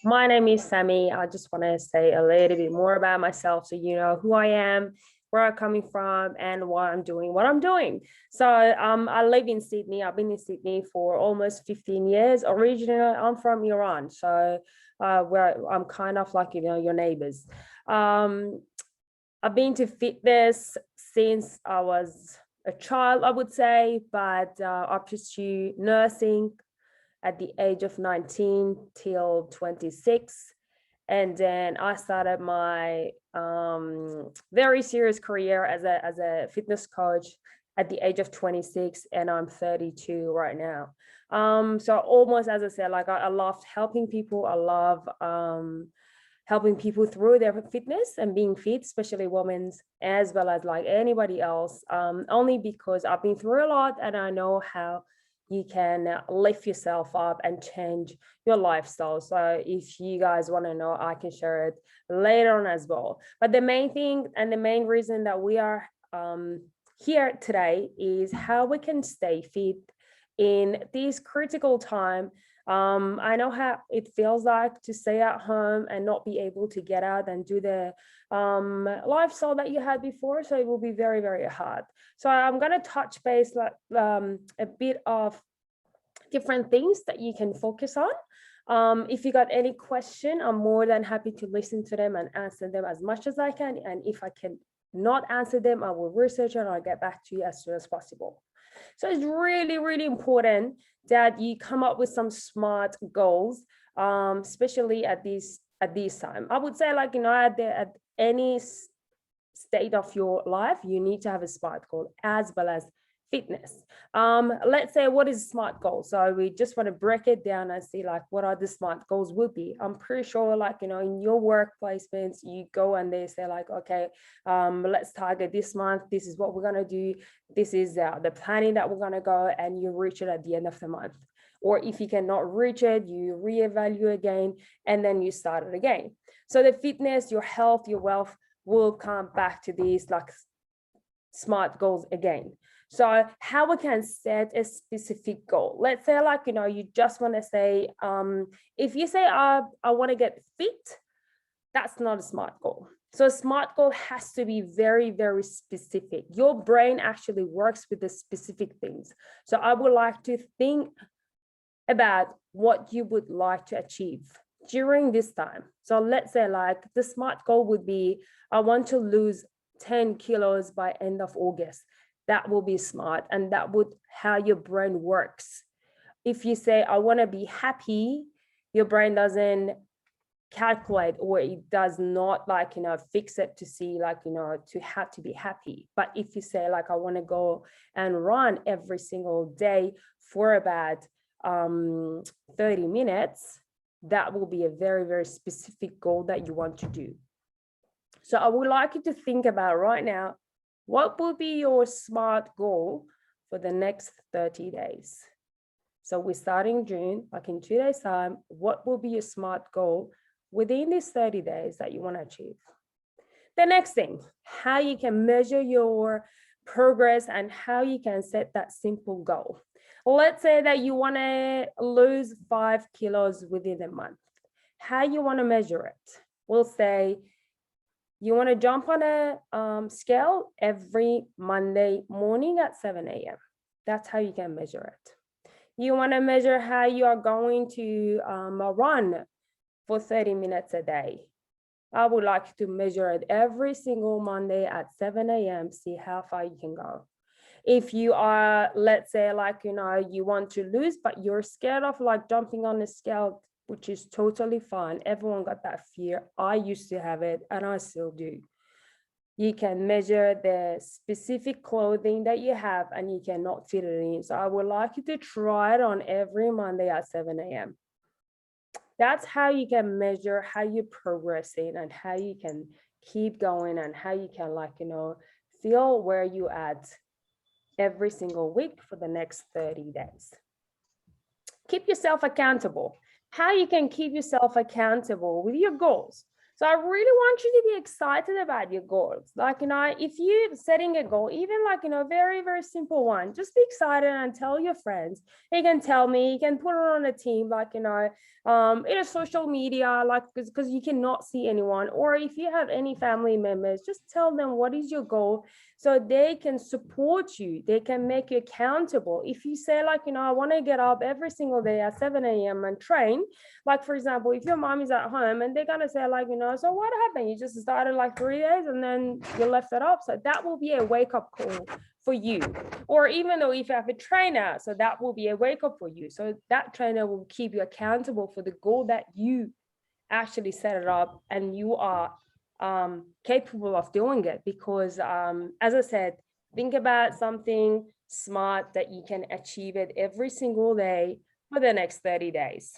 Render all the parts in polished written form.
My name is Sami. I just want to say a little bit more about myself so you know who I am, where I'm coming from, and why I'm doing what I'm doing. So I live in Sydney. I've been in Sydney for almost 15 years. Originally, I'm from Iran. So where I'm kind of like, your neighbors. Um, I've been to fitness since I was a child, I would say, but I pursued nursing at the age of 19 till 26. And then I started my very serious career as a fitness coach at the age of 26, and I'm 32 right now. So almost, as I said, like I loved helping people. I love helping people through their fitness and being fit, especially women's, as well as like anybody else, only because I've been through a lot and I know how you can lift yourself up and change your lifestyle. So if you guys want to know, I can share it later on as well. But the main thing and the main reason that we are here today is how we can stay fit in this critical time. I know how it feels like to stay at home and not be able to get out and do the lifestyle that you had before. So it will be very, very hard. So I'm going to touch base like a bit of different things that you can focus on. If you got any question, I'm more than happy to listen to them and answer them as much as I can. And if I can not answer them, I will research and I'll get back to you as soon as possible. So it's really, really important that you come up with some smart goals, especially at this time. I would say, like, at any state of your life, you need to have a smart goal as well as fitness. Let's say, what is a smart goal? So we just want to break it down and see like what are the smart goals will be. I'm pretty sure, like, in your work placements, you go and they say like, okay, let's target this month. This is what we're going to do. This is the planning that we're going to go, and you reach it at the end of the month. Or if you cannot reach it, you reevaluate again, and then you start it again. So the fitness, your health, your wealth will come back to these like smart goals again. So how we can set a specific goal. Let's say, like, you just want to say, if you say, I want to get fit, that's not a smart goal. So a smart goal has to be very, very specific. Your brain actually works with the specific things. So I would like to think about what you would like to achieve during this time. So let's say, like, the smart goal would be, I want to lose 10 kilos by end of August. That will be smart, and that would how your brain works. If you say, I want to be happy, your brain doesn't calculate, or it does not like, fix it to see like, to have to be happy. But if you say like, I want to go and run every single day for about 30 minutes, that will be a very, very specific goal that you want to do. So I would like you to think about right now, what will be your smart goal for the next 30 days? So we're starting June, like in 2 days' time, what will be your smart goal within these 30 days that you want to achieve? The next thing, how you can measure your progress and how you can set that simple goal. Let's say that you want to lose 5 kilos within a month. How you want to measure it? We'll say you want to jump on a scale every Monday morning at 7 a.m. That's how you can measure it. You want to measure how you are going to run for 30 minutes a day. I would like to measure it every single Monday at 7 a.m. See how far you can go. If you are, let's say, like, you want to lose, but you're scared of like jumping on the scale, which is totally fine. Everyone got that fear. I used to have it and I still do. You can measure the specific clothing that you have and you cannot fit it in. So I would like you to try it on every Monday at 7 a.m. That's how you can measure how you're progressing and how you can keep going and how you can, like, feel where you at every single week for the next 30 days. Keep yourself accountable. How you can keep yourself accountable with your goals. So I really want you to be excited about your goals. Like, if you're setting a goal, even like, very, very simple one, just be excited and tell your friends. You can tell me, you can put it on a team, like, in a social media, like, because you cannot see anyone. Or if you have any family members, just tell them what is your goal so they can support you. They can make you accountable. If you say like, I want to get up every single day at 7 a.m. and train, like, for example, if your mom is at home and they're going to say like, so what happened? You just started like 3 days and then you left it up. So that will be a wake up call for you. Or even though if you have a trainer, so that will be a wake up for you. So that trainer will keep you accountable for the goal that you actually set it up, and you are capable of doing it. Because as I said, think about something smart that you can achieve it every single day for the next 30 days.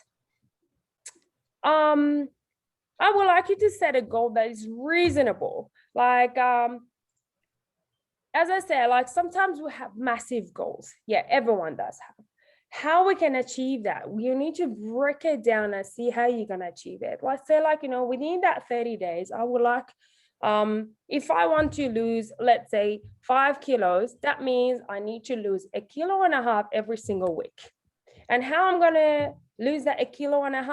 I would like you to set a goal that is reasonable. Like, as I said, like sometimes we have massive goals. Yeah, everyone does have. How we can achieve that, you need to break it down and see how you're going to achieve it. Let's say like, within that 30 days, I would like, if I want to lose, let's say 5 kilos, that means I need to lose 1.5 kilos every single week. And how I'm going to lose that 1.5 kilos,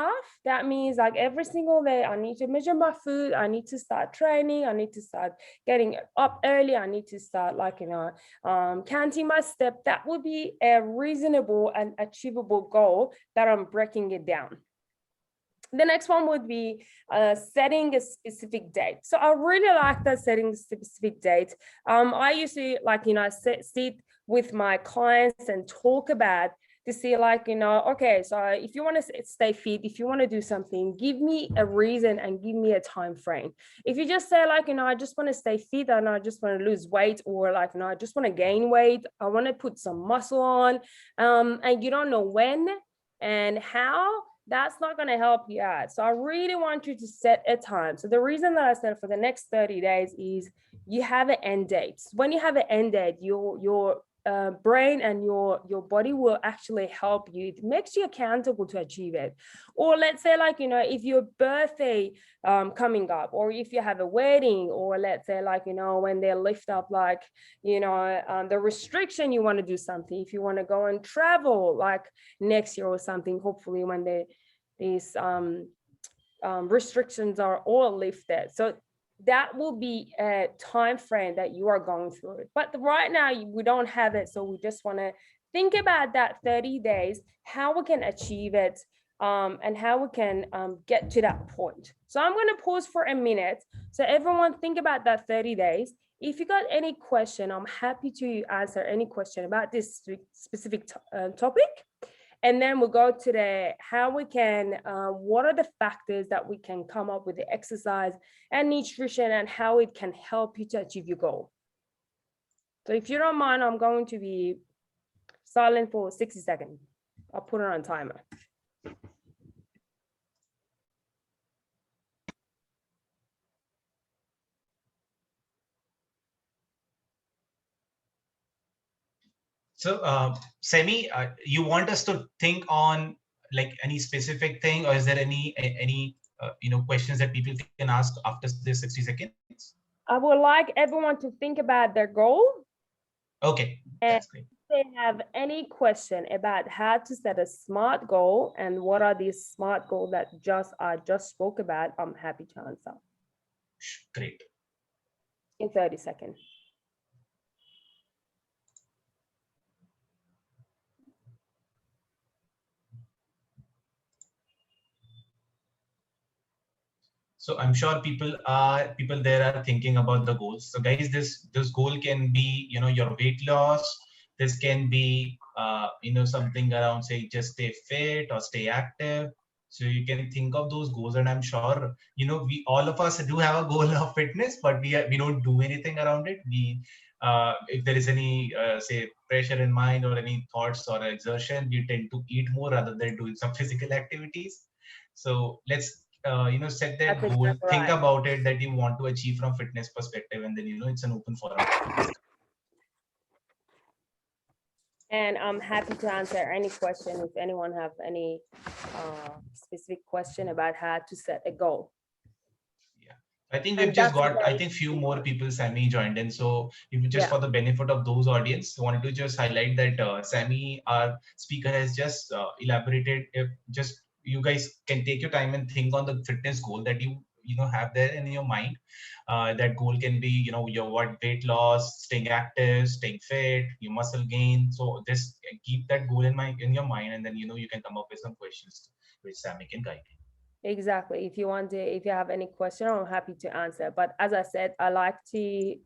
that means like every single day I need to measure my food, I need to start training, I need to start getting up early, I need to start like, counting my step. That would be a reasonable and achievable goal that I'm breaking it down. The next one would be setting a specific date. So I really like that, setting a specific date. I used to like, sit with my clients and talk about to see like, okay, so if you want to stay fit, if you want to do something, give me a reason and give me a time frame. If you just say like, I just want to stay fit and I just want to lose weight, or like, I just want to gain weight, I want to put some muscle on, and you don't know when and how, that's not going to help you out. So I really want you to set a time. So the reason that I said for the next 30 days is you have an end date. When you have an end date, your brain and your body will actually help you. It makes you accountable to achieve it. Or let's say like, if your birthday coming up, or if you have a wedding, or let's say like, when they lift up like, the restriction, you want to do something, if you want to go and travel like next year or something, hopefully when these restrictions are all lifted. So that will be a time frame that you are going through. But right now we don't have it. So we just want to think about that 30 days, how we can achieve it, and how we can get to that point. So I'm going to pause for a minute. So everyone think about that 30 days. If you got any question, I'm happy to answer any question about this specific topic. And then we'll go to the how we can, what are the factors that we can come up with the exercise and nutrition, and how it can help you to achieve your goal. So if you don't mind, I'm going to be silent for 60 seconds. I'll put it on timer. So, Sami, you want us to think on like any specific thing, or is there any questions that people can ask after this 60 seconds? I would like everyone to think about their goal. Okay, that's great. If they have any question about how to set a SMART goal and what are these SMART goals that I just spoke about, I'm happy to answer. Great. In 30 seconds. So I'm sure people there are thinking about the goals. So guys, this goal can be, your weight loss. This can be, something around, say, just stay fit or stay active. So you can think of those goals, and I'm sure, we all of us do have a goal of fitness, but we don't do anything around it. If there is any, say, pressure in mind or any thoughts or exertion, we tend to eat more rather than doing some physical activities. So let's set that goal, think about it, that you want to achieve from fitness perspective, and then it's an open forum. And I'm happy to answer any question if anyone have any specific question about how to set a goal. I think we've And just that's got, I very think few more important. people, Sami, joined in. So if you just Yeah, for the benefit of those audience, wanted to just highlight that Sami, our speaker, has just elaborated. If just you guys can take your time and think on the fitness goal that you know have there in your mind. That goal can be, you know, your what weight loss, staying active, staying fit, your muscle gain. So just keep that goal in your mind, and then you know you can come up with some questions which Sami can guide. exactly. If you have any question, I'm happy to answer. But as I said, I like you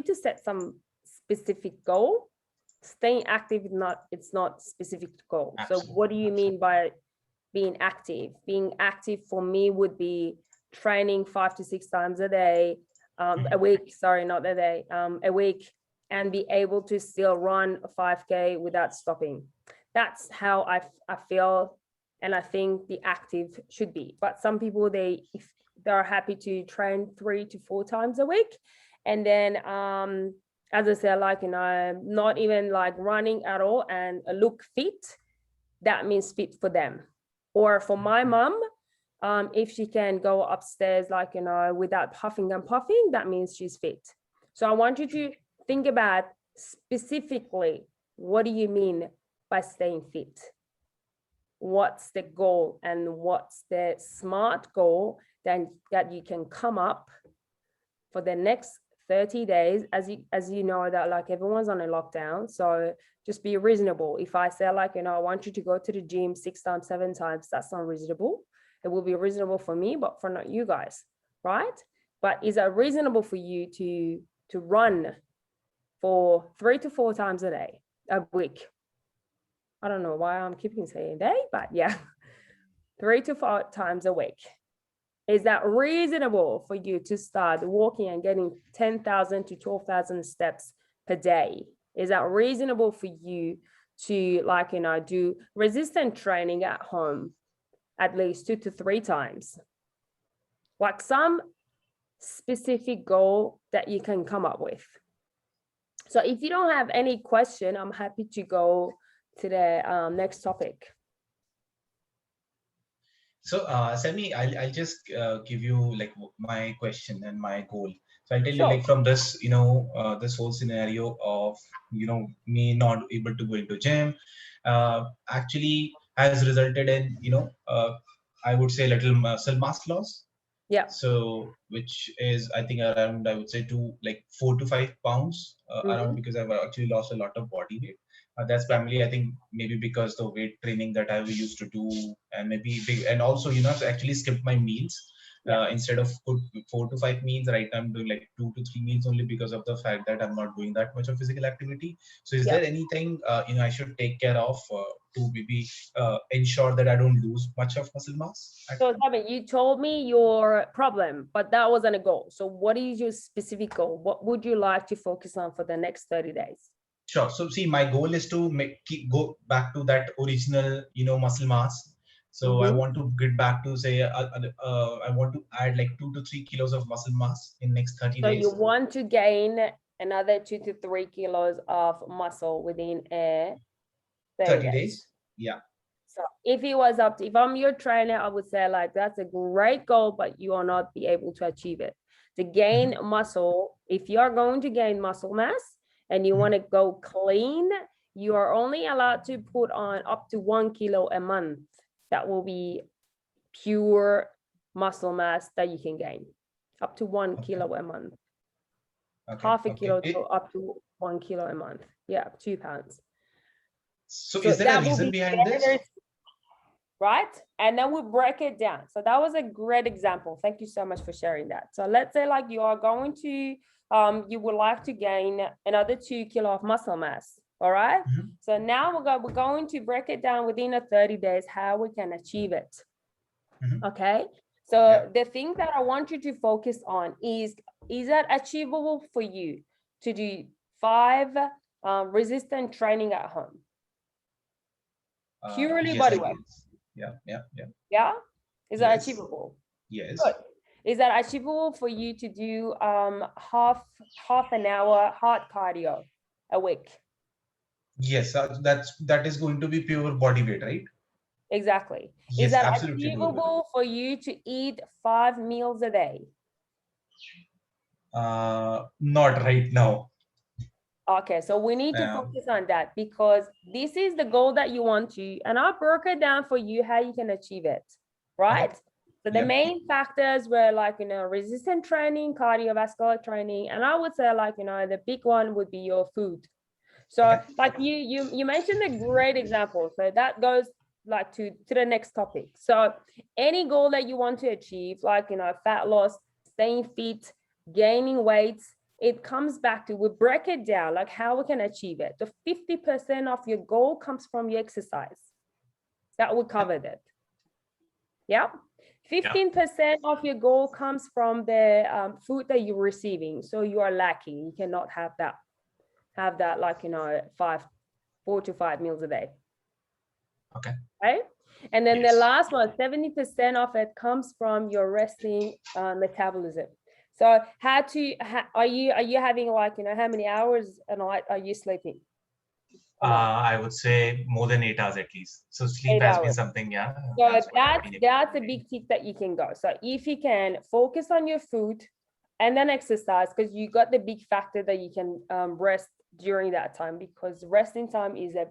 to set some specific goal. Staying active is not, it's not specific goal. So Absolutely. what do you mean by being active? Being active for me would be training 5 to 6 times a day, a week, sorry, not a day, a week, and be able to still run a 5K without stopping. That's how I feel, and I think the active should be. But some people, if they're happy to train 3 to 4 times a week, and then as I said, like, you know, not even like running at all and look fit, that means fit for them. Or for my mom, if she can go upstairs, like, you know, without puffing and puffing, that means she's fit. So I want you to think about specifically, what do you mean by staying fit? What's the goal, and what's the smart goal that you can come up for the next 30 days, as you know that like everyone's on a lockdown. So just be reasonable. If I say, like, you know, I want you to go to the gym 6 times, 7 times, that's not reasonable. It will be reasonable for me, but for not you guys, right? But is it reasonable for you to run for 3 to 4 times a week? I don't know why I'm keeping saying day, but yeah, 3 to 4 times a week. Is that reasonable for you to start walking and getting 10,000 to 12,000 steps per day? Is that reasonable for you to, like, you know, do resistance training at home at least 2 to 3 times? Like some specific goal that you can come up with. So if you don't have any question, I'm happy to go to the next topic. So, Sami, I'll just give you like my question and my goal. So I'll tell you, Sure. like, from this, this whole scenario of, me not able to go into gym, actually has resulted in, I would say little muscle mass loss. Yeah. So, which is, I think, around, I would say, 4 to 5 pounds around, Mm-hmm. because I've actually lost a lot of body weight. That's primarily, I think, maybe because the weight training that I used to do, and maybe and also, I've actually skipped my meals. Yeah. Instead of 4 to 5 meals, right now I'm doing like 2 to 3 meals, only because of the fact that I'm not doing that much of physical activity. So is Yeah. there anything I should take care of to maybe ensure that I don't lose much of muscle mass? So, Sami, you told me your problem, but that wasn't a goal. So what is your specific goal? What would you like to focus on for the next 30 days? Sure. So see, my goal is to go back to that original, muscle mass. So I Mm-hmm. want to get back to, say, I want to add like 2 to 3 kilos of muscle mass in next 30 So you days. want to gain another 2 to 3 kilos of muscle within a 30 30 days. days. Yeah. So if it was up to, if I'm your trainer, I would say like, that's a great goal, but you will not be able to achieve it. To gain muscle, if you're going to gain muscle mass and you want to go clean, you are only allowed to put on up to 1 kilo a month. That will be pure muscle mass that you can gain, up to 1 kilo a month. Okay. Half a Okay. kilo to up to 1 kilo a month. Yeah, 2 pounds. So So is there a that will reason be behind this? very, right? And then we break it down. So that was a great example. Thank you so much for sharing that. So let's say like you are going to, you would like to gain another 2 kilo of muscle mass. All right. So now we're going to break it down within a 30 days, how we can achieve it. Okay. So the thing that I want you to focus on is that achievable for you to do 5 resistant training at home? Purely Yes, I body weight. guess. Yeah. Yeah. Yeah. Yeah. Is that Yes. achievable? Yes. Good. Is that achievable for you to do half an hour hard cardio a week? Yes. That is going to be pure body weight, right? Exactly. Is Yes, that absolutely doable. achievable for you to eat 5 meals a day? Not right now. Okay, so we need to focus on that because this is the goal that you want to, and I'll break it down for you how you can achieve it, right? Okay. So the main factors were like, resistant training, cardiovascular training, and I would say like, the big one would be your food. So like you mentioned a great example. So that goes like to the next topic. So any goal that you want to achieve, like, fat loss, staying fit, gaining weight, it comes back to, we break it down, like how we can achieve it. The 50% of your goal comes from your exercise. That we covered it. Yeah. 15% of your goal comes from the food that you're receiving. So you are lacking. You cannot have that like, 4 to 5 meals a day. Okay. Right. And then the last one, 70% of it comes from your resting metabolism. So are you having like, how many hours a night are you sleeping? I would say more than 8 hours at least. So sleep 8 has been hours. something, So that's what I've been able that's to a do. big tip that you can go. So if you can focus on your food and then exercise, because you got the big factor that you can rest during that time, because resting time is a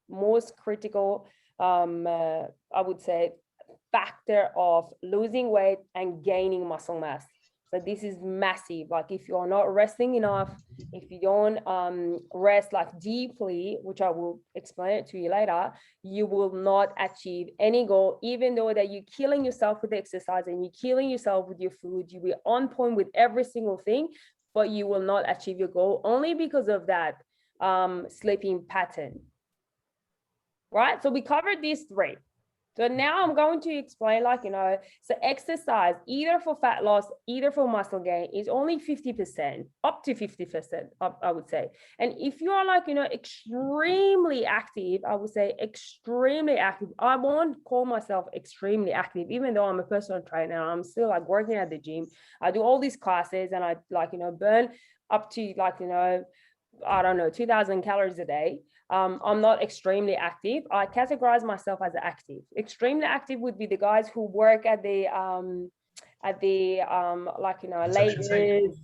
most critical, I would say, factor of losing weight and gaining muscle mass. So this is massive. Like if you're not resting enough, if you don't rest like deeply, which I will explain it to you later, you will not achieve any goal, even though that you're killing yourself with exercise and you're killing yourself with your food. You'll be on point with every single thing, but you will not achieve your goal only because of that sleeping pattern. Right? So we covered these three. So now I'm going to explain, like, so exercise, either for fat loss, either for muscle gain, is only 50%, up to 50%, I would say. And if you are like, extremely active, I would say extremely active. I won't call myself extremely active, even though I'm a personal trainer. I'm still like working at the gym. I do all these classes and I like, burn up to like, I don't know, 2,000 calories a day. I'm not extremely active. I categorize myself as active. Extremely active would be the guys who work at the like, laborers,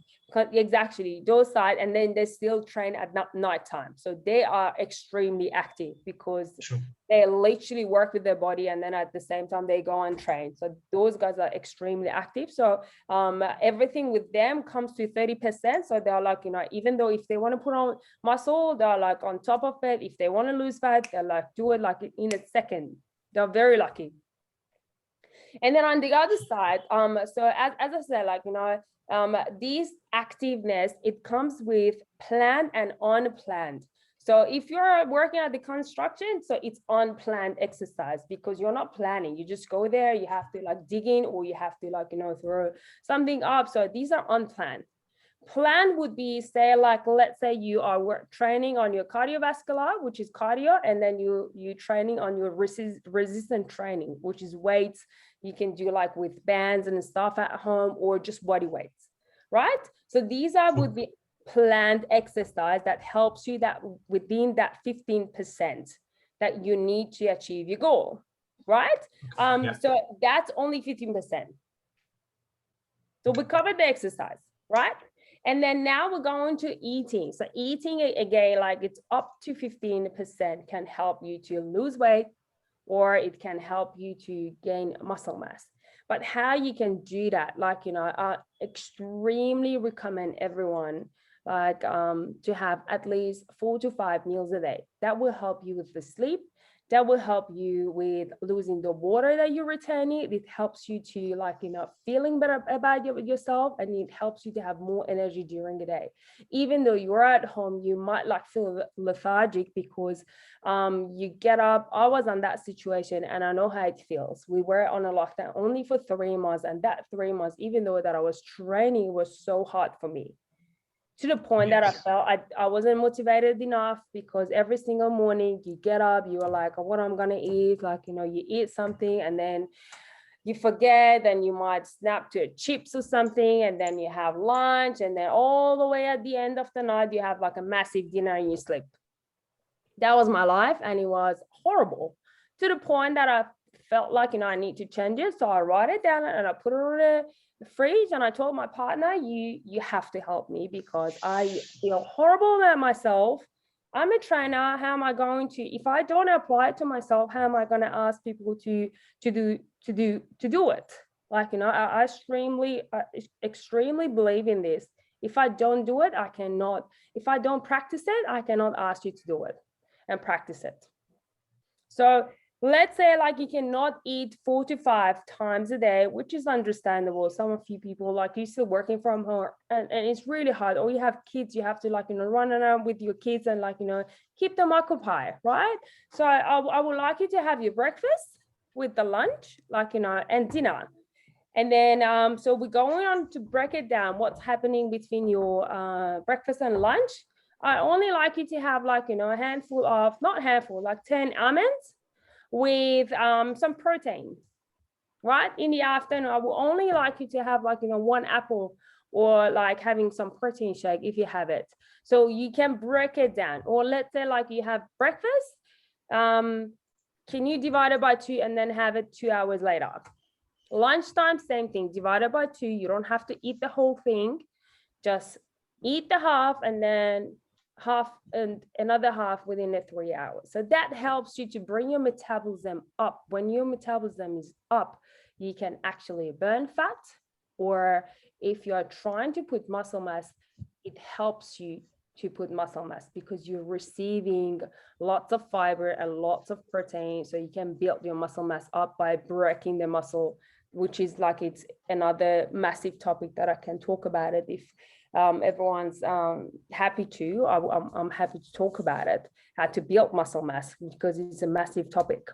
exactly, those side, and then they still train at nighttime. So they are extremely active because they literally work with their body, and then at the same time they go and train. So those guys are extremely active. So everything with them comes to 30%. So they're like, even though if they want to put on muscle, they're like on top of it. If they want to lose fat, they're like do it like in a second. They're very lucky. And then on the other side, so as I said, like, these activeness, it comes with planned and unplanned. So if you're working at the construction, so it's unplanned exercise because you're not planning. You just go there, you have to like dig in, or you have to like, throw something up. So these are unplanned. Plan would be, say, like, let's say you are training on your cardiovascular, which is cardio, and then you training on your resistant training, which is weights. You can do like with bands and stuff at home, or just body weights, right? So these would be planned exercise that helps you that within that 15% that you need to achieve your goal, right? So that's only 15%. So we covered the exercise, right? And then now we're going to eating. So eating, again, like it's up to 15% can help you to lose weight, or it can help you to gain muscle mass. But how you can do that, like, I extremely recommend everyone like to have at least 4 to 5 meals a day. That will help you with the sleep. That will help you with losing the water that you're retaining. It helps you to like, feeling better about yourself, and it helps you to have more energy during the day. Even though you're at home, you might like feel lethargic because you get up. I was on that situation and I know how it feels. We were on a lockdown only for 3 months, and that 3 months, even though that I was training, was so hard for me, to the point that I felt I wasn't motivated enough, because every single morning you get up, you are like, oh, what I'm gonna eat, like, you eat something and then you forget, then you might snap to chips or something, and then you have lunch, and then all the way at the end of the night you have like a massive dinner and you sleep. That was my life, and it was horrible, to the point that I felt like, I need to change it. So I write it down and I put it on the fridge, and I told my partner, you have to help me because I feel horrible about myself. I'm a trainer. How am I going to, if I don't apply it to myself, how am I going to ask people to do it? Like, I extremely believe in this. If I don't do it, I cannot, if I don't practice it, I cannot ask you to do it and practice it. So let's say like you cannot eat 4 to 5 times a day, which is understandable. Some of you people, like, you're still working from home and it's really hard, or you have kids, you have to like, run around with your kids and like, keep them occupied, right? So I would like you to have your breakfast with the lunch, like, and dinner. And then, so we're going on to break it down, what's happening between your breakfast and lunch. I only like you to have like, a handful of, not handful, like 10 almonds with some protein, right? In the afternoon, I will only like you to have like, 1 apple or like having some protein shake if you have it. So you can break it down. Or let's say like you have breakfast, can you divide it by 2 and then have it 2 hours later? Lunchtime, same thing, divided by 2. You don't have to eat the whole thing, just eat the half and then half and another half within the 3 hours. So that helps you to bring your metabolism up. When your metabolism is up, you can actually burn fat, or if you're trying to put muscle mass, it helps you to put muscle mass because you're receiving lots of fiber and lots of protein. So you can build your muscle mass up by breaking the muscle, which is like, it's another massive topic that I can talk about it. If everyone's happy to, I'm happy to talk about it, how to build muscle mass, because it's a massive topic.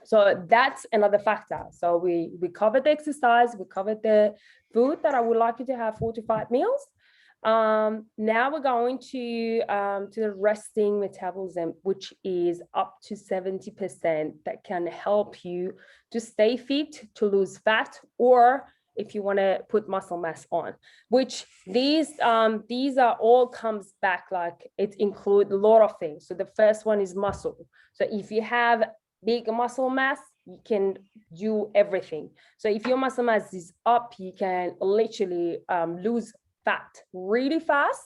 So that's another factor. So we covered the exercise, we covered the food that I would like you to have 4 to 5 meals. Now we're going to the resting metabolism, which is up to 70%, that can help you to stay fit, to lose fat, or if you want to put muscle mass on, which these are all comes back, like it includes a lot of things. So the first one is muscle. So if you have big muscle mass, you can do everything. So if your muscle mass is up, you can literally lose fat really fast,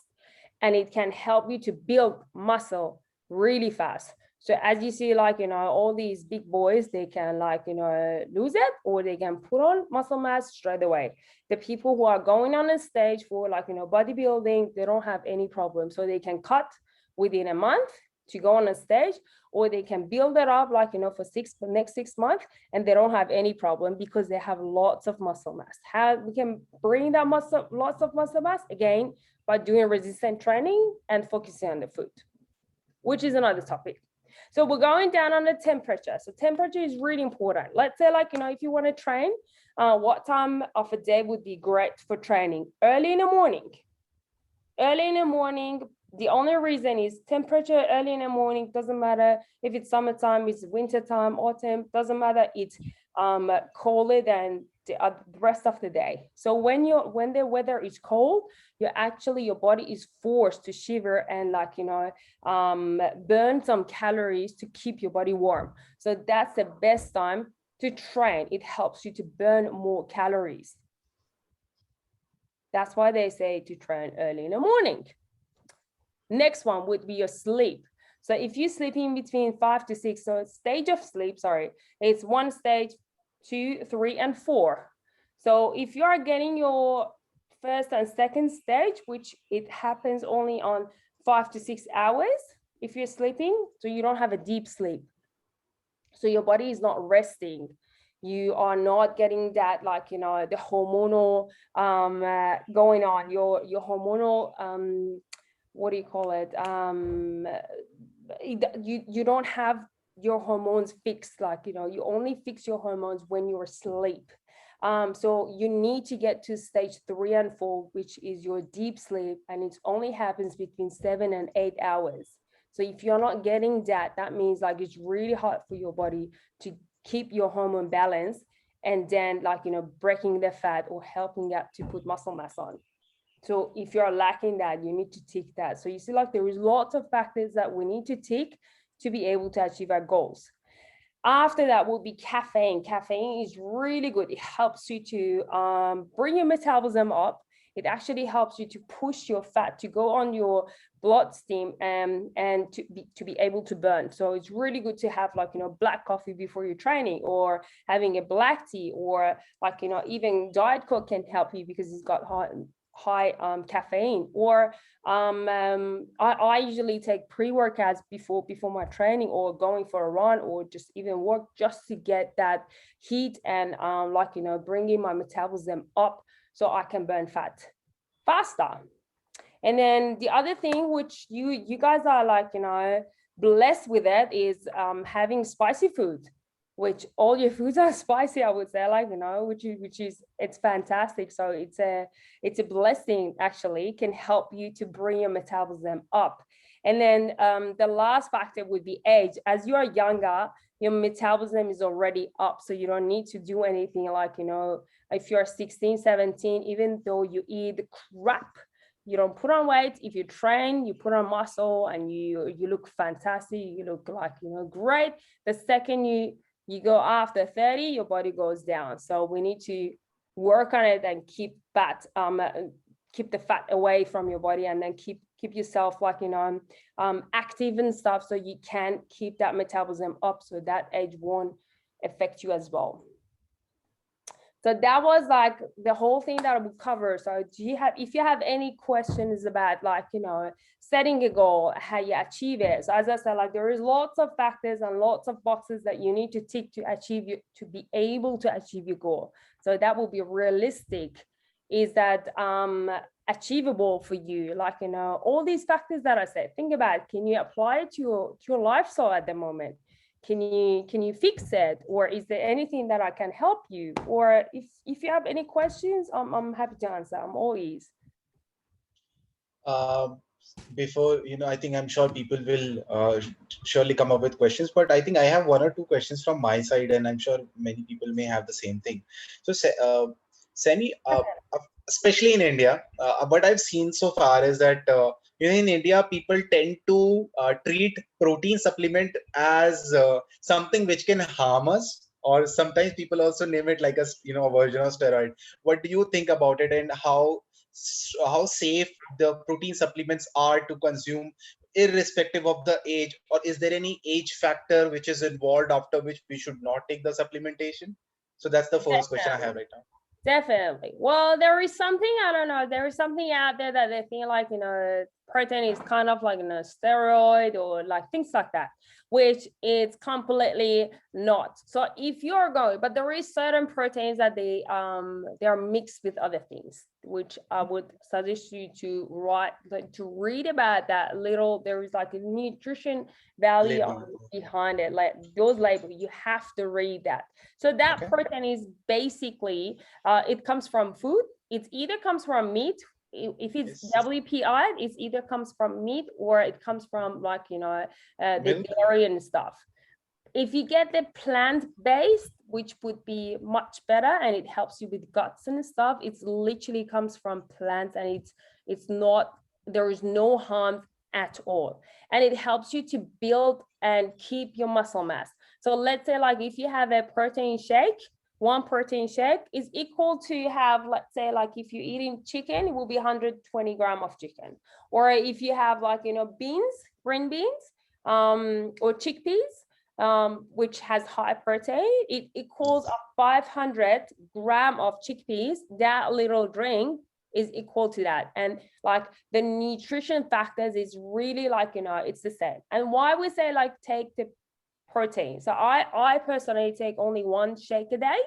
and it can help you to build muscle really fast. So as you see, like, all these big boys, they can like, lose it, or they can put on muscle mass straight away. The people who are going on a stage for like, bodybuilding, they don't have any problem. So they can cut within a month to go on a stage, or they can build it up like, for the next 6 months, and they don't have any problem because they have lots of muscle mass. How we can bring that lots of muscle mass? Again, by doing resistant training and focusing on the food, which is another topic. So we're going down on the temperature. So temperature is really important. Let's say like, if you want to train, what time of a day would be great for training? Early in the morning. Early in the morning. The only reason is temperature early in the morning, doesn't matter if it's summertime, it's wintertime, autumn, doesn't matter. It's colder than the rest of the day. So when the weather is cold, your body is forced to shiver and like, burn some calories to keep your body warm. So that's the best time to train. It helps you to burn more calories. That's why they say to train early in the morning. Next one would be your sleep. So if you're sleeping between 5 to 6, so stage of sleep, it's 1 stage, 2, 3, and 4. So if you are getting your first and second stage, which it happens only on 5 to 6 hours, if you're sleeping, so you don't have a deep sleep. So your body is not resting. You are not getting that, like, the hormonal going on, your hormonal, what do you call it? You don't have your hormones fixed, like, you only fix your hormones when you're asleep. So you need to get to stage 3 and 4, which is your deep sleep, and it only happens between 7 and 8 hours. So if you're not getting that, that means like it's really hard for your body to keep your hormone balance, and then like, breaking the fat or helping out to put muscle mass on. So if you're lacking that, you need to tick that. So you see, like, there is lots of factors that we need to tick to be able to achieve our goals. After that will be caffeine. Caffeine is really good. It helps you to bring your metabolism up. It actually helps you to push your fat to go on your bloodstream and to be able to burn. So it's really good to have, like, black coffee before your training, or having a black tea, or like, even Diet Coke can help you because it's got high caffeine. Or I usually take pre-workouts before my training, or going for a run, or just even work, just to get that heat and bringing my metabolism up so I can burn fat faster. And then the other thing, which you guys are like, blessed with, it is having spicy food, which all your foods are spicy, I would say, like, which is it's fantastic. So it's a blessing, actually. It can help you to bring your metabolism up. And then the last factor would be age. As you are younger, your metabolism is already up, so you don't need to do anything like, if you're 16, 17, even though you eat crap, you don't put on weight. If you train, you put on muscle, and you look fantastic. You look like, great. The second you go after 30, your body goes down. So we need to work on it and keep the fat away from your body, and then keep yourself like, active and stuff, so you can keep that metabolism up, so that age won't affect you as well. So that was like the whole thing that I would cover. So if you have any questions about, like, setting a goal, how you achieve it. So as I said, like, there is lots of factors and lots of boxes that you need to tick to be able to achieve your goal. So that will be realistic. Is that achievable for you? Like, all these factors that I said, think about, can you apply it to your lifestyle at the moment? Can you fix it? Or is there anything that I can help you? Or if you have any questions, I'm happy to answer. I'm all ears. Before, I think I'm sure people will surely come up with questions, but I think I have one or two questions from my side, and I'm sure many people may have the same thing. So Sami, especially in India, what I've seen so far is that in India, people tend to treat protein supplement as something which can harm us, or sometimes people also name it like a version of steroid. What do you think about it, and how safe the protein supplements are to consume, irrespective of the age? Or is there any age factor which is involved after which we should not take the supplementation? So that's the first question I have right now. Definitely. Well, there is something, I don't know, there is something out there that they think like, protein is kind of like a steroid, or like things like that, which it's completely not. So if you're going, but there is certain proteins that they are mixed with other things, which I would suggest you to read about that little. There is like a nutrition value behind it, like those labels, you have to read that. So that protein is basically it comes from food. It either comes from meat. If it's WPI, it either comes from meat, or it comes from like, the dairy and stuff. If you get the plant-based, which would be much better, and it helps you with guts and stuff, it's literally comes from plants, and it's not, there is no harm at all. And it helps you to build and keep your muscle mass. So let's say, like, if you have a protein shake, one protein shake is equal to have, let's say, like, if you're eating chicken, it will be 120 grams of chicken. Or if you have like, beans, green beans, or chickpeas, which has high protein, it equals a 500 grams of chickpeas. That little drink is equal to that. And like the nutrition factors is really like, it's the same. And why we say like take the protein. So I personally take only one shake a day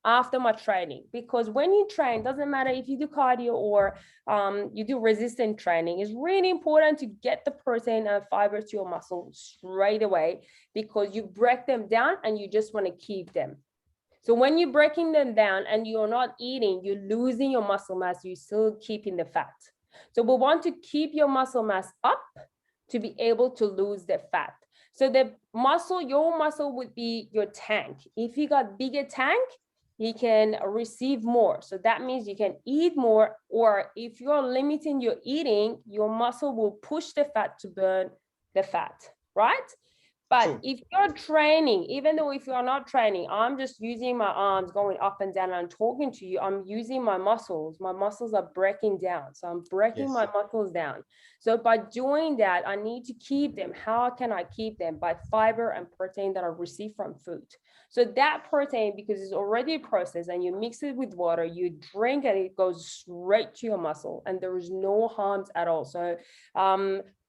after my training, because when you train, doesn't matter if you do cardio or you do resistance training, it's really important to get the protein and fiber to your muscle straight away, because you break them down and you just want to keep them. So when you're breaking them down and you're not eating, you're losing your muscle mass, you're still keeping the fat. So we want to keep your muscle mass up to be able to lose the fat. So the muscle, your muscle would be your tank. If you got bigger tank, you can receive more. So that means you can eat more, or if you're limiting your eating, your muscle will push the fat to burn the fat, right? But True. if you're training, even though if you're not training, I'm just using my arms going up and down and talking to you, I'm using my muscles. My muscles are breaking down. So I'm breaking Yes. my muscles down. So by doing that, I need to keep them. How can I keep them? By fiber and protein that I receive from food. So that protein, because it's already processed and you mix it with water, you drink and it goes straight to your muscle and there is no harms at all. So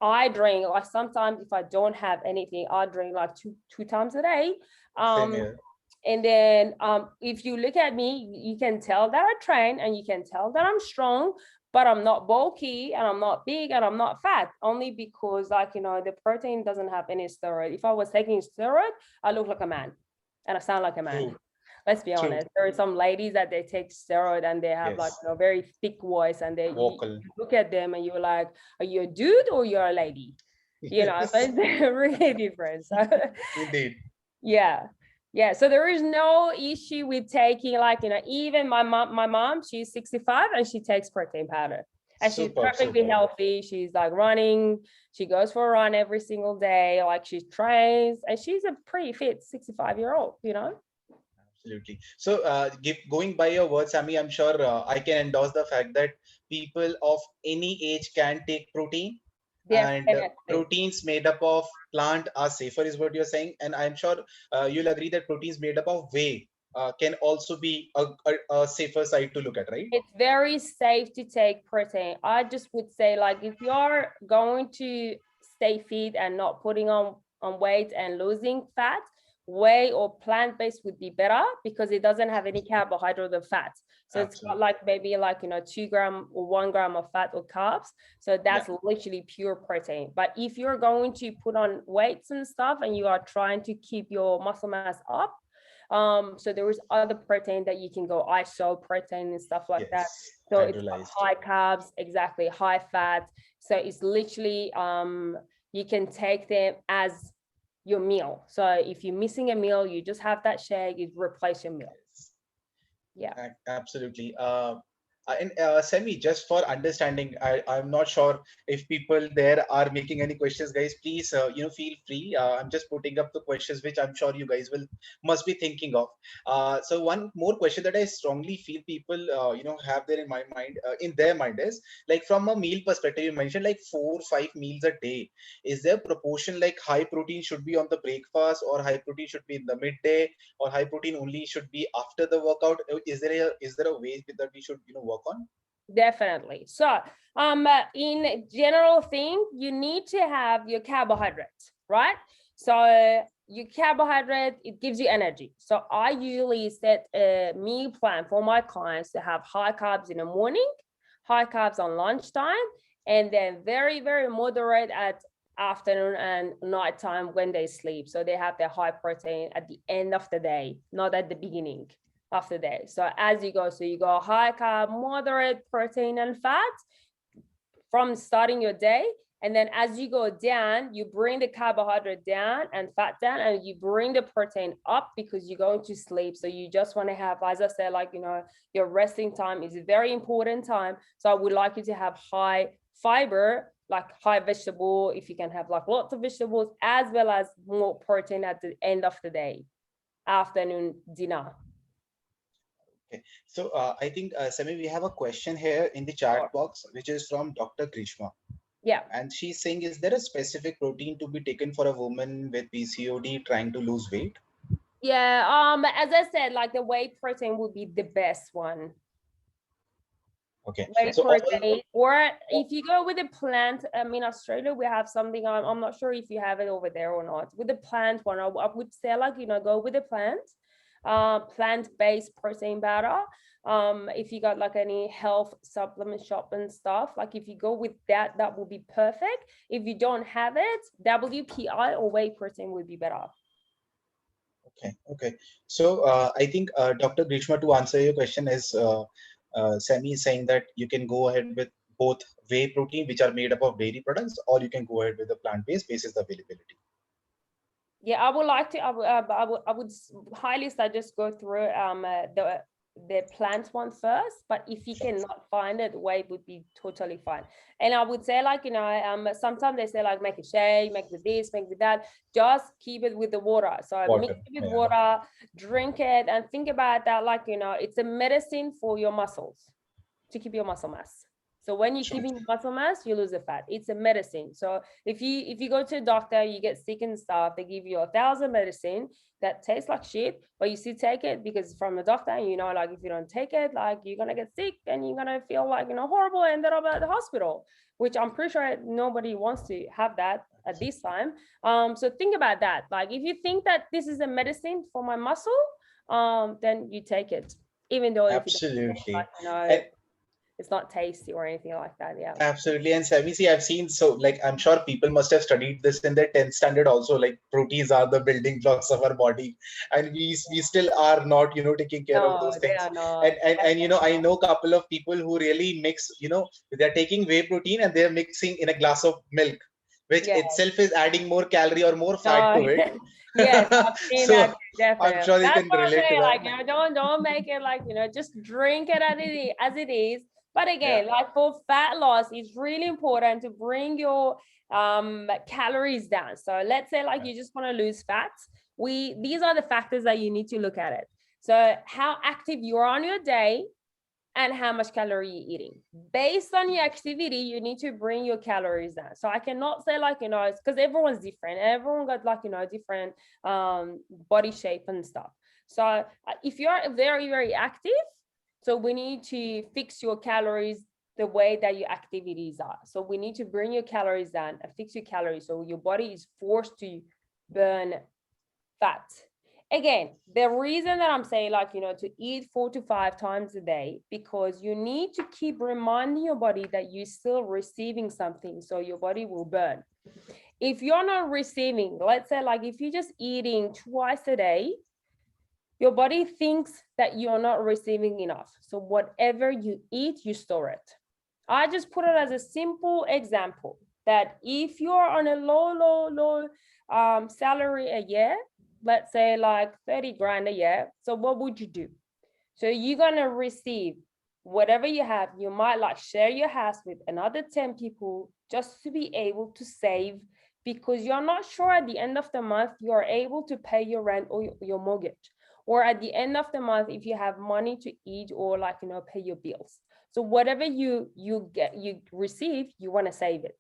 I drink, like sometimes if I don't have anything, I drink like two times a day. Same here. And then if you look at me, you can tell that I train and you can tell that I'm strong, but I'm not bulky and I'm not big and I'm not fat, only because like, the protein doesn't have any steroid. If I was taking steroid, I look like a man and I sound like a man. True. Let's be True. honest. There are some ladies that they take steroid and they have like Yes. a very thick voice and you Vocal. look at them and you're like, are you a dude or you're a lady? So Yes. it's really different. So Indeed. yeah. So there is no issue with taking like, even my mom, she's 65 and she takes protein powder. And she's perfectly healthy. She's like running. She goes for a run every single day. Like she trains and she's a pretty fit 65-year-old, Absolutely. So, going by your words, Sami, I'm sure I can endorse the fact that people of any age can take protein, and Definitely. proteins made up of plant are safer, is what you're saying. And I'm sure you'll agree that proteins made up of whey can also be a safer side to look at, right? It's very safe to take protein. I just would say, like, if you're going to stay fit and not putting on weight and losing fat, whey or plant-based would be better because it doesn't have any carbohydrate or fat. So it's got like maybe like 2 gram or 1 gram of fat or carbs. So that's literally pure protein. But if you're going to put on weights and stuff and you are trying to keep your muscle mass up, so there is other protein that you can go iso protein and stuff like that. So it's high carbs, exactly, high fat. So it's literally you can take them as your meal. So if you're missing a meal, you just have that shake, you replace your meal. Yeah, absolutely. And Sami, just for understanding, I'm not sure if people there are making any questions, guys. Please, feel free. I'm just putting up the questions which I'm sure you guys must be thinking of. So one more question that I strongly feel people, have there in their mind is like from a meal perspective. You mentioned like 4-5 meals a day. Is there proportion like high protein should be on the breakfast, or high protein should be in the midday, or high protein only should be after the workout? Is there a way that we should work on? Definitely. So in general thing, you need to have your carbohydrates, right? So your carbohydrate, it gives you energy. So I usually set a meal plan for my clients to have high carbs in the morning, high carbs on lunchtime, and then very, very moderate at afternoon and nighttime when they sleep. So they have their high protein at the end of the day, not at the beginning of the day. So as you go, high carb, moderate protein and fat from starting your day. And then as you go down, you bring the carbohydrate down and fat down, and you bring the protein up because you're going to sleep. So you just want to have, as I said, like, your resting time is a very important time. So I would like you to have high fiber, like high vegetable, if you can have like lots of vegetables, as well as more protein at the end of the day, afternoon dinner. Okay. So I think, Sami, we have a question here in the chat box, which is from Dr. Grishma. Yeah. And she's saying, is there a specific protein to be taken for a woman with PCOD trying to lose weight? Yeah. As I said, like the whey protein would be the best one. Okay. Whey protein, or if you go with a plant, in Australia, we have something, I'm not sure if you have it over there or not. With the plant one, I would say like, go with the plant-based protein powder. If you got like any health supplement shop and stuff, like if you go with that, that will be perfect. If you don't have it, WPI or whey protein would be better. Okay. So I think Dr. Grishma, to answer your question, is Sami is saying that you can go ahead with both whey protein, which are made up of dairy products, or you can go ahead with the plant-based basis the availability. Yeah, I would like to. I would highly suggest go through the plant one first, but if you cannot find it, whey would be totally fine. And I would say, like, sometimes they say, like, make a shake, make with this, make with that. Just keep it with the water. So mix it with water, drink it, and think about that, like, it's a medicine for your muscles to keep your muscle mass. So when you're keeping muscle mass, you lose the fat. It's a medicine. So if you go to a doctor, you get sick and stuff, they give you 1,000 medicine that tastes like shit, but you still take it because it's from a doctor. And like, if you don't take it, like, you're gonna get sick and you're gonna feel like, horrible and end up at the hospital, which I'm pretty sure nobody wants to have that at this time. So think about that. Like, if you think that this is a medicine for my muscle, then you take it, even though absolutely. It's not tasty or anything like that. Yeah, absolutely. And Sami, see, I've seen, so like, I'm sure people must have studied this in their 10th standard also, like, proteins are the building blocks of our body, and we still are not, taking care of those things. And I know a couple of people who really mix, they're taking whey protein and they're mixing in a glass of milk, which itself is adding more calorie or more fat to it. Yes, I've seen so that, definitely. I'm sure they can relate to that. Like, don't make it like, just drink it as it is. But again, like, for fat loss, it's really important to bring your calories down. So let's say, like, you just want to lose fat. These are the factors that you need to look at it. So how active you are on your day and how much calorie you're eating. Based on your activity, you need to bring your calories down. So I cannot say, like, it's because everyone's different. Everyone got, like, different body shape and stuff. So if you're very, very active, so we need to fix your calories the way that your activities are. So we need to bring your calories down and fix your calories so your body is forced to burn fat. Again, the reason that I'm saying, like, to eat 4 to 5 times a day, because you need to keep reminding your body that you're still receiving something, so your body will burn. If you're not receiving, let's say, like, if you're just eating twice a day, your body thinks that you're not receiving enough. So whatever you eat, you store it. I just put it as a simple example that if you're on a low salary a year, let's say like 30 grand a year, so what would you do? So you're gonna receive whatever you have. You might like share your house with another 10 people just to be able to save, because you're not sure at the end of the month you're able to pay your rent or your mortgage, or at the end of the month if you have money to eat or like pay your bills. So whatever you receive, you want to save it,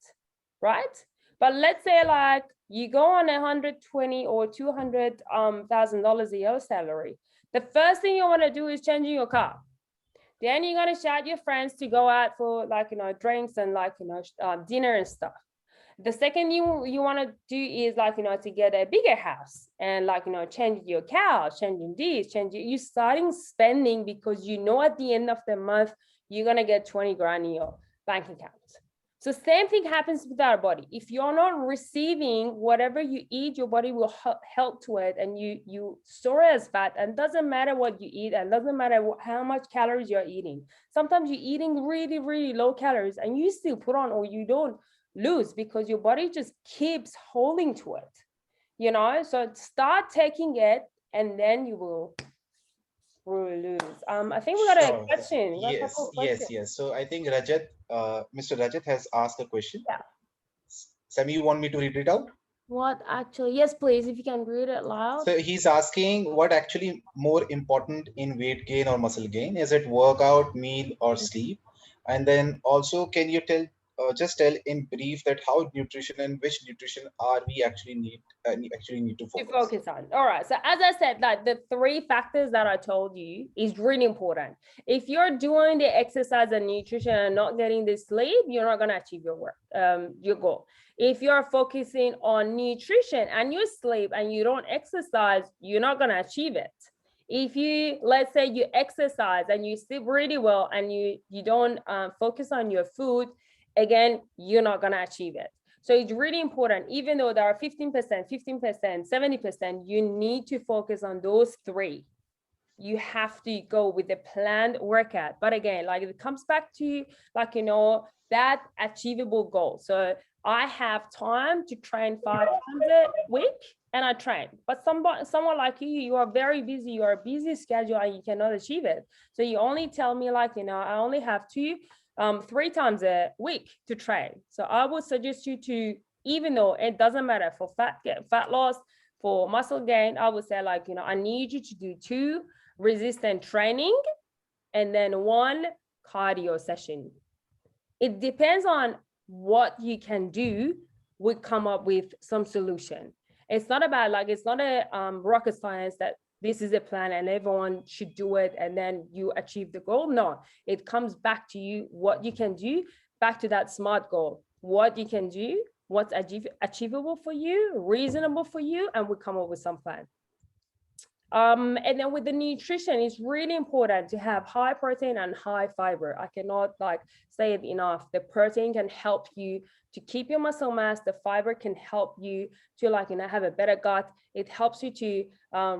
right? But let's say like you go on $120,000 or $200,000 a year salary. The first thing you want to do is changing your car. Then you're gonna shout your friends to go out for like drinks and like dinner and stuff. The second you want to do is like to get a bigger house and like change your couch, changing this, you starting spending because at the end of the month you're gonna get 20 grand in your bank account. So same thing happens with our body. If you're not receiving whatever you eat, your body will help to it, and you store it as fat. And doesn't matter what you eat, and doesn't matter how much calories you're eating. Sometimes you're eating really, really low calories, and you still put on or you don't lose because your body just keeps holding to it. So start taking it, and then you will lose. I think we got a question. Yes. So I think Rajat, Mr. Rajat has asked a question. Yeah. Sami, you want me to read it out? What actually? Yes, please, if you can read it loud. So he's asking what actually more important in weight gain or muscle gain? Is it workout, meal, or sleep? And then also, can you just tell in brief that how nutrition and which nutrition are we actually need to focus on? All right. So as I said, like the 3 factors that I told you is really important. If you're doing the exercise and nutrition and not getting the sleep, you're not going to achieve your goal. If you're focusing on nutrition and your sleep and you don't exercise, you're not going to achieve it. If you, let's say you exercise and you sleep really well and you don't focus on your food, again, you're not going to achieve it. So it's really important, even though there are 15%, 70%, you need to focus on those 3. you have to go with a planned workout. But again, like it comes back to like, you know, that achievable goal. So I have time to train 5 times a week and I train. But someone like you are very busy, you're a busy schedule and you cannot achieve it. So you only tell me like, you know, I only have 3 times a week to train. So I would suggest you to, even though it doesn't matter for fat loss, for muscle gain, I would say like, you know, I need you to do 2 resistance training and then 1 cardio session. It depends on what you can do. We come up with some solution. It's not about like, it's not a rocket science that this is a plan and everyone should do it and then you achieve the goal. No, it comes back to you, what you can do, back to that SMART goal, what you can do, what's achievable for you, reasonable for you, and we come up with some plan. And then with the nutrition, it's really important to have high protein and high fiber. I cannot like say it enough. The protein can help you to keep your muscle mass. The fiber can help you to like, you know, have a better gut. It helps you to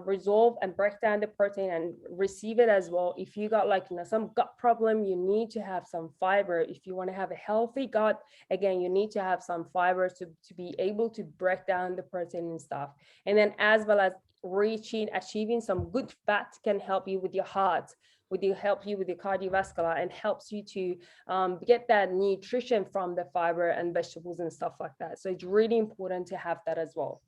resolve and break down the protein and receive it as well. If you got like, you know, some gut problem, you need to have some fiber. If you want to have a healthy gut, again, you need to have some fiber to be able to break down the protein and stuff. And then as well as achieving some good fat can help you with your heart, help you with your cardiovascular, and helps you to get that nutrition from the fiber and vegetables and stuff like that. So it's really important to have that as well.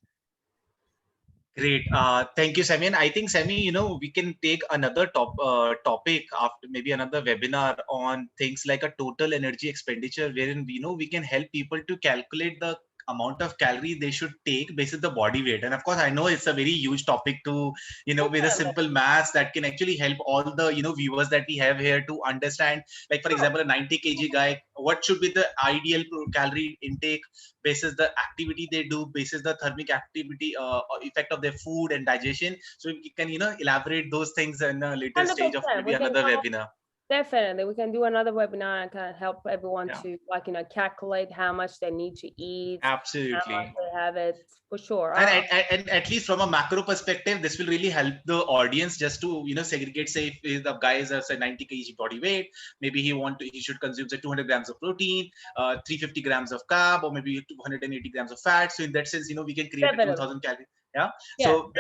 Great. Thank you, Sami. And I think, Sami, you know, we can take another topic after maybe another webinar on things like a total energy expenditure, wherein, you know, we can help people to calculate the amount of calorie they should take based on the body weight. And of course, I know it's a very huge topic to, you know, with a simple maths that can actually help all the, you know, viewers that we have here to understand, like, for example, a 90 kg guy, what should be the ideal calorie intake basis the activity they do, basis the thermic activity effect of their food and digestion. So you can, you know, elaborate those things in a later stage of maybe another webinar. Definitely, we can do another webinar and kind of help everyone to, like, you know, calculate how much they need to eat. Absolutely. How much they have it, for sure. And at least from a macro perspective, this will really help the audience just to, you know, segregate. Say if the guy is a 90 kg body weight, maybe he should consume say 200 grams of protein, 350 grams of carb, or maybe 280 grams of fat. So in that sense, you know, we can create a 2000 calorie. Yeah. So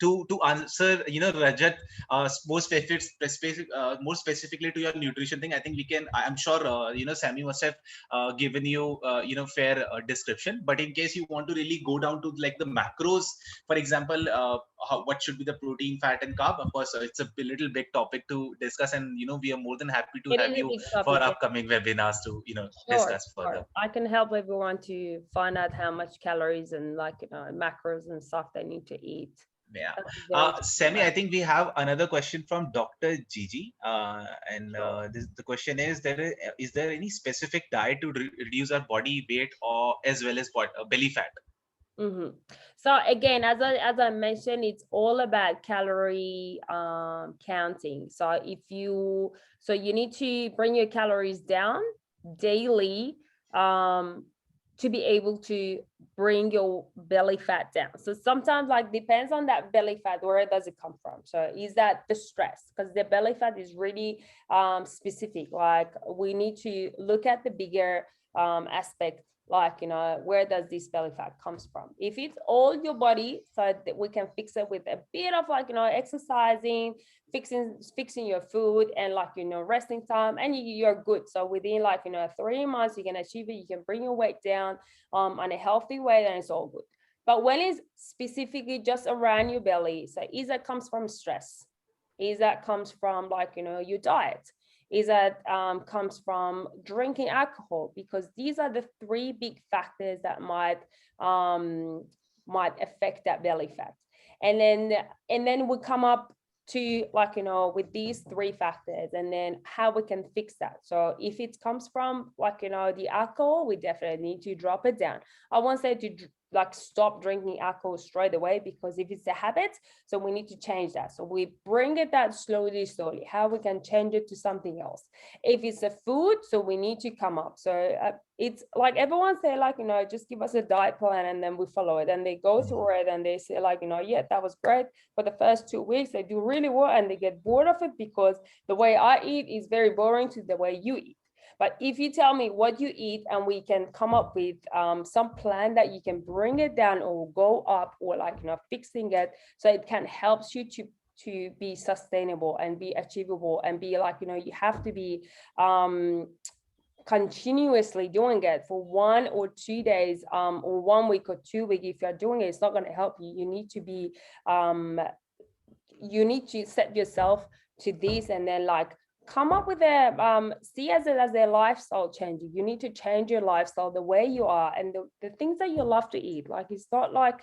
to answer, you know, Rajat, more specifically to your nutrition thing, I think we can. I'm sure you know, Sami must have given you you know, fair description. But in case you want to really go down to like the macros, for example, what should be the protein, fat, and carb? Of course, it's a little big topic to discuss, and you know, we are more than happy to have you for upcoming webinars to, you know, discuss further. I can help everyone to find out how much calories and, like, you know, macros and stuff they need to eat. Yeah. Sami, I think we have another question from Dr. Gigi. And the question is there any specific diet to reduce our body weight or as well as belly fat? Mm-hmm. So again, as I mentioned, it's all about calorie counting. So you need to bring your calories down daily to be able to bring your belly fat down. So sometimes, like, depends on that belly fat, where does it come from? So is that the stress? Because the belly fat is really specific. Like, we need to look at the bigger aspect, like, you know, where does this belly fat comes from? If it's all your body, so that we can fix it with a bit of, like, you know, exercising, fixing your food, and, like, you know, resting time, and you're good. So within, like, you know, 3 months, you can achieve it. You can bring your weight down on a healthy way, and it's all good. But when it's specifically just around your belly, so is that comes from stress? Is that comes from, like, you know, your diet? Is that comes from drinking alcohol? Because these are the 3 big factors that might affect that belly fat. And then we come up to, like, you know, with these 3 factors, and then how we can fix that. So if it comes from, like, you know, the alcohol, we definitely need to drop it down. I won't say to like stop drinking alcohol straight away, because if it's a habit, so we need to change that. So we bring it that slowly, how we can change it to something else. If it's a food, so we need to come up. So it's like everyone say like, just give us a diet plan and then we follow it, and they go through it and they say like, yeah, that was great. For the first 2 weeks, they do really well and they get bored of it, because the way I eat is very boring to the way you eat. But if you tell me what you eat and we can come up with some plan that you can bring it down or go up, or like, fixing it, so it can help you to be sustainable and be achievable and be like, you have to be continuously doing it for 1 or 2 days or 1 week or 2 weeks. If you're doing it, it's not going to help you. You need to be you need to set yourself to this, and then like come up with a see as a lifestyle change. You need to change your lifestyle, the way you are, and the things that you love to eat. Like, it's not like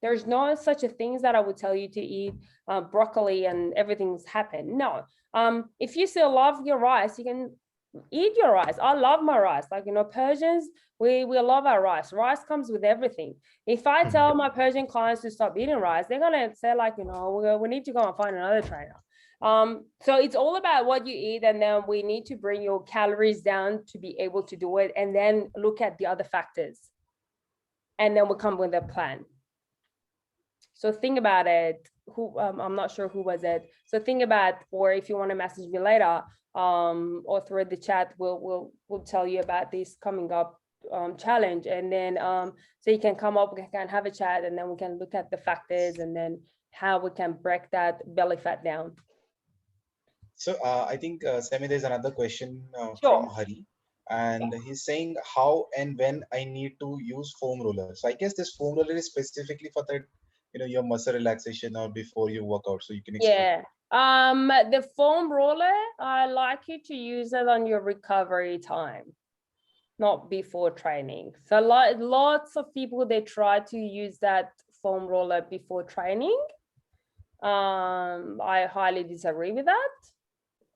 there's no such a things that I would tell you to eat broccoli and everything's happened. No. If you still love your rice, you can eat your rice. I love my rice. Like, Persians, we love our rice. Rice comes with everything. If I tell my Persian clients to stop eating rice, they're gonna say like, we need to go and find another trainer. So it's all about what you eat, and then we need to bring your calories down to be able to do it, and then look at the other factors, and then we'll come with a plan. So think about it. I'm not sure who was it. So think about, or if you want to message me later, or through the chat, we'll tell you about this coming up challenge, and then so you can come up, we can have a chat, and then we can look at the factors and then how we can break that belly fat down. So I think, Sami, there's another question Sure. from Hari, and he's saying how and when I need to use foam roller. So I guess this foam roller is specifically for that, your muscle relaxation or before you work out. So you can explain. Yeah. The foam roller, I like you to use it on your recovery time, not before training. So lots of people, they try to use that foam roller before training. I highly disagree with that,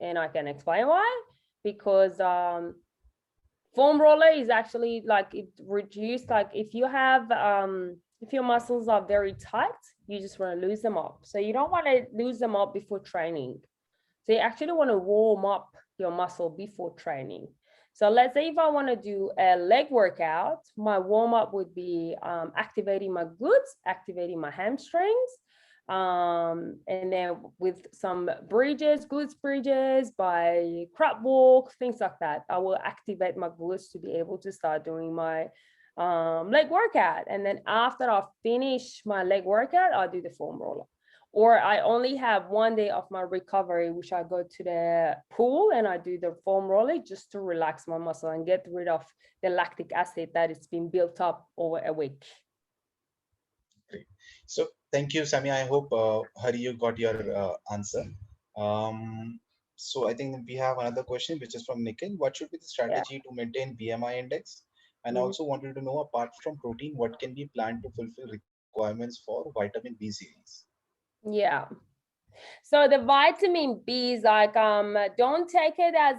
and I can explain why. Because foam roller is actually like, it reduced, like if you have if your muscles are very tight, you just want to lose them up. So you don't want to lose them up before training. So you actually want to warm up your muscle before training. So let's say if I want to do a leg workout, my warm up would be activating my glutes, activating my hamstrings, and then with some bridges, glutes bridges, by crab walk, things like that. I will activate my glutes to be able to start doing my leg workout. And then after I finish my leg workout, I'll do the foam roller. Or I only have 1 day of my recovery, which I go to the pool and I do the foam roller just to relax my muscle and get rid of the lactic acid that it's been built up over a week. Great. So thank you, Sami. I hope, Hari, you got your answer. So I think we have another question, which is from Nikhil. What should be the strategy to maintain BMI index? And also wanted to know, apart from protein, what can be planned to fulfill requirements for vitamin B series? Yeah. So the vitamin B is like, don't take it as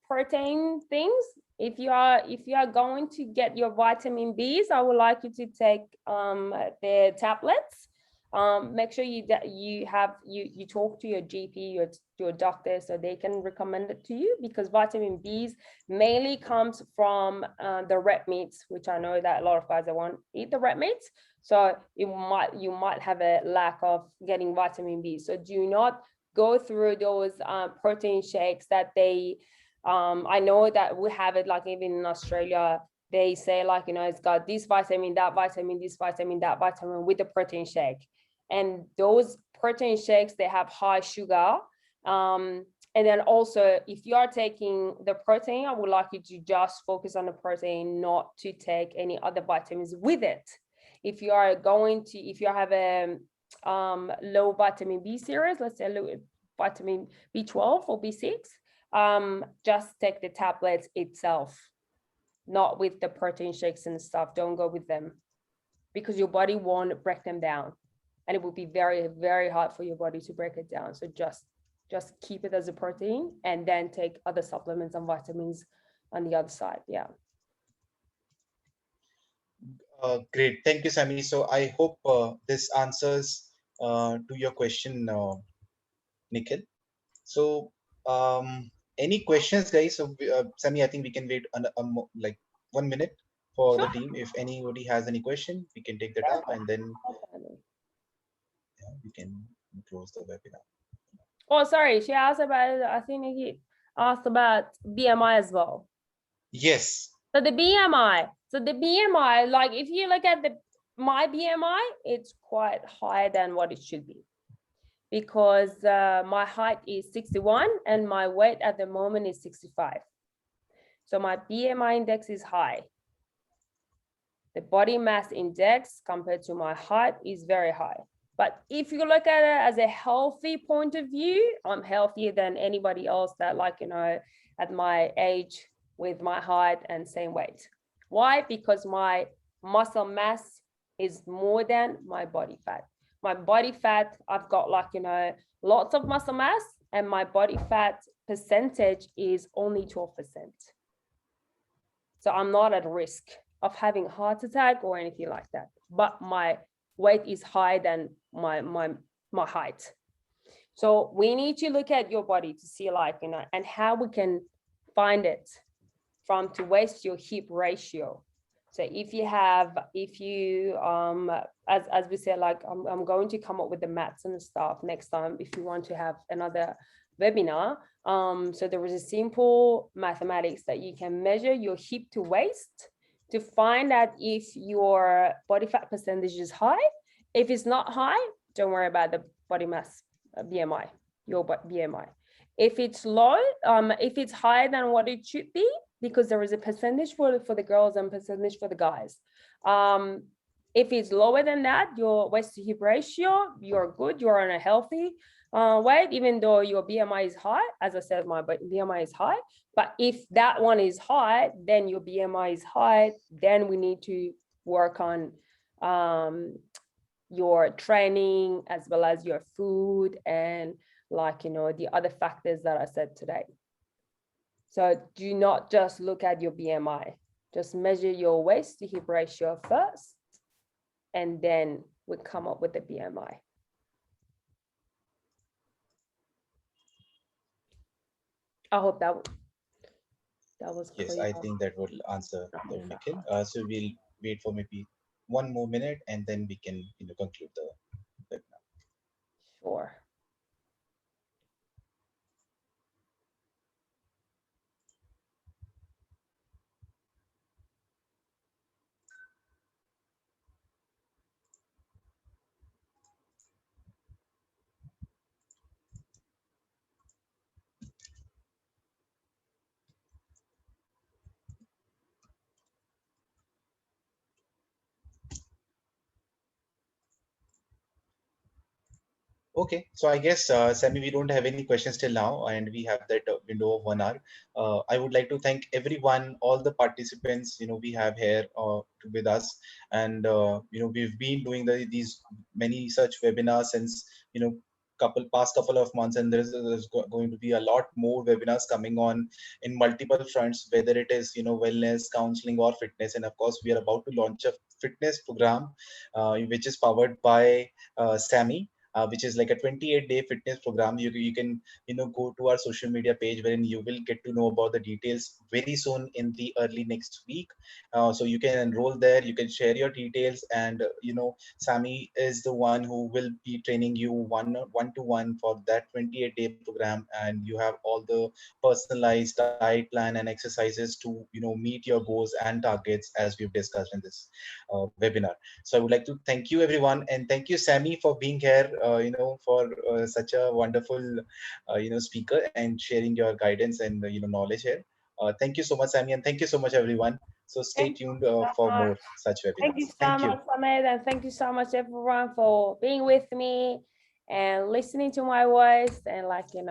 protein things. If you are going to get your vitamin Bs, I would like you to take the tablets. Make sure you talk to your GP, your doctor, so they can recommend it to you, because vitamin Bs mainly comes from the red meats, which I know that a lot of guys, they won't eat the red meats. So you might have a lack of getting vitamin B. So do not go through those protein shakes that they, I know that we have it, like even in Australia, they say like, it's got this vitamin, that vitamin, this vitamin, that vitamin with the protein shake. And those protein shakes, they have high sugar. And then also, if you are taking the protein, I would like you to just focus on the protein, not to take any other vitamins with it. If you have a low vitamin B series, let's say low vitamin B12 or B6, just take the tablets itself, not with the protein shakes and stuff. Don't go with them, because your body won't break them down, and it will be very, very hard for your body to break it down. So just keep it as a protein, and then take other supplements and vitamins on the other side. Yeah. Great. Thank you, Sami. So I hope this answers to your question, Nikhil. So, any questions, guys? So, Sami, I think we can wait like 1 minute for the Sure. team. If anybody has any question, we can take that up, and then Definitely. we can close the webinar. Oh, sorry. She asked about, I think he asked about BMI as well. Yes. So the BMI, like if you look at my BMI, it's quite higher than what it should be, because my height is 61 and my weight at the moment is 65. So my BMI index is high. The body mass index compared to my height is very high. But if you look at it as a healthy point of view, I'm healthier than anybody else that, like, you know, at my age with my height and same weight. Why? Because my muscle mass is more than my body fat. My body fat, I've got, like, you know, lots of muscle mass, and my body fat percentage is only 12%. So I'm not at risk of having a heart attack or anything like that. But my weight is higher than my height. So we need to look at your body to see, like, you know, and how we can find it from to waist to hip ratio. So if you as we said, like, I'm going to come up with the maths and stuff next time if you want to have another webinar. So there is a simple mathematics that you can measure your hip to waist to find out if your body fat percentage is high. If it's not high, don't worry about the body mass BMI, your BMI. If it's low, if it's higher than what it should be, because there is a percentage for the girls and percentage for the guys. If it's lower than that, your waist to hip ratio, you're good, you're on a healthy weight, even though your BMI is high. As I said, my BMI is high. But if that one is high, then your BMI is high, then we need to work on your training as well as your food and, like, you know, the other factors that I said today. So do not just look at your BMI, just measure your waist to hip ratio first, and then we come up with the BMI. I hope that was clear. Yes, I think that will answer the Nikhil. So we'll wait for maybe 1 more minute, and then we can, conclude the webinar. Sure. Okay, so I guess, Sami, we don't have any questions till now, and we have that window of 1 hour. I would like to thank everyone, all the participants, we have here with us, and we've been doing these many such webinars since past couple of months, and there's going to be a lot more webinars coming on in multiple fronts, whether it is wellness, counseling, or fitness. And of course, we are about to launch a fitness program, which is powered by Sami. Which is like a 28-day fitness program. You can go to our social media page, wherein you will get to know about the details very soon in the early next week. So you can enroll there, you can share your details, and Sami is the one who will be training you one-to-one for that 28-day program, and you have all the personalized diet plan and exercises to meet your goals and targets, as we've discussed in this webinar. So I would like to thank you, everyone, and thank you, Sami, for being here. For such a wonderful, speaker, and sharing your guidance and knowledge here. Thank you so much, Sami, and thank you so much, everyone. So stay Thank you tuned so for much. more such Thank you webinars. so Thank you. much, Ahmed, and thank you so much, everyone, for being with me and listening to my voice. And, like, I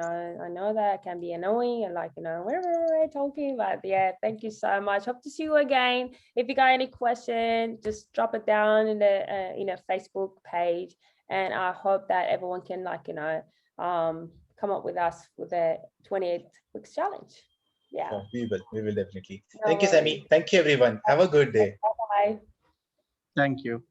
know that can be annoying and, like, we're talking, but yeah, thank you so much. Hope to see you again. If you got any question, just drop it down in the Facebook page, and I hope that everyone can, like, come up with us with a 28 weeks challenge. Yeah. We will definitely. No Thank you, worries. Sami. Thank you, everyone. Have a good day. Bye. Thank you.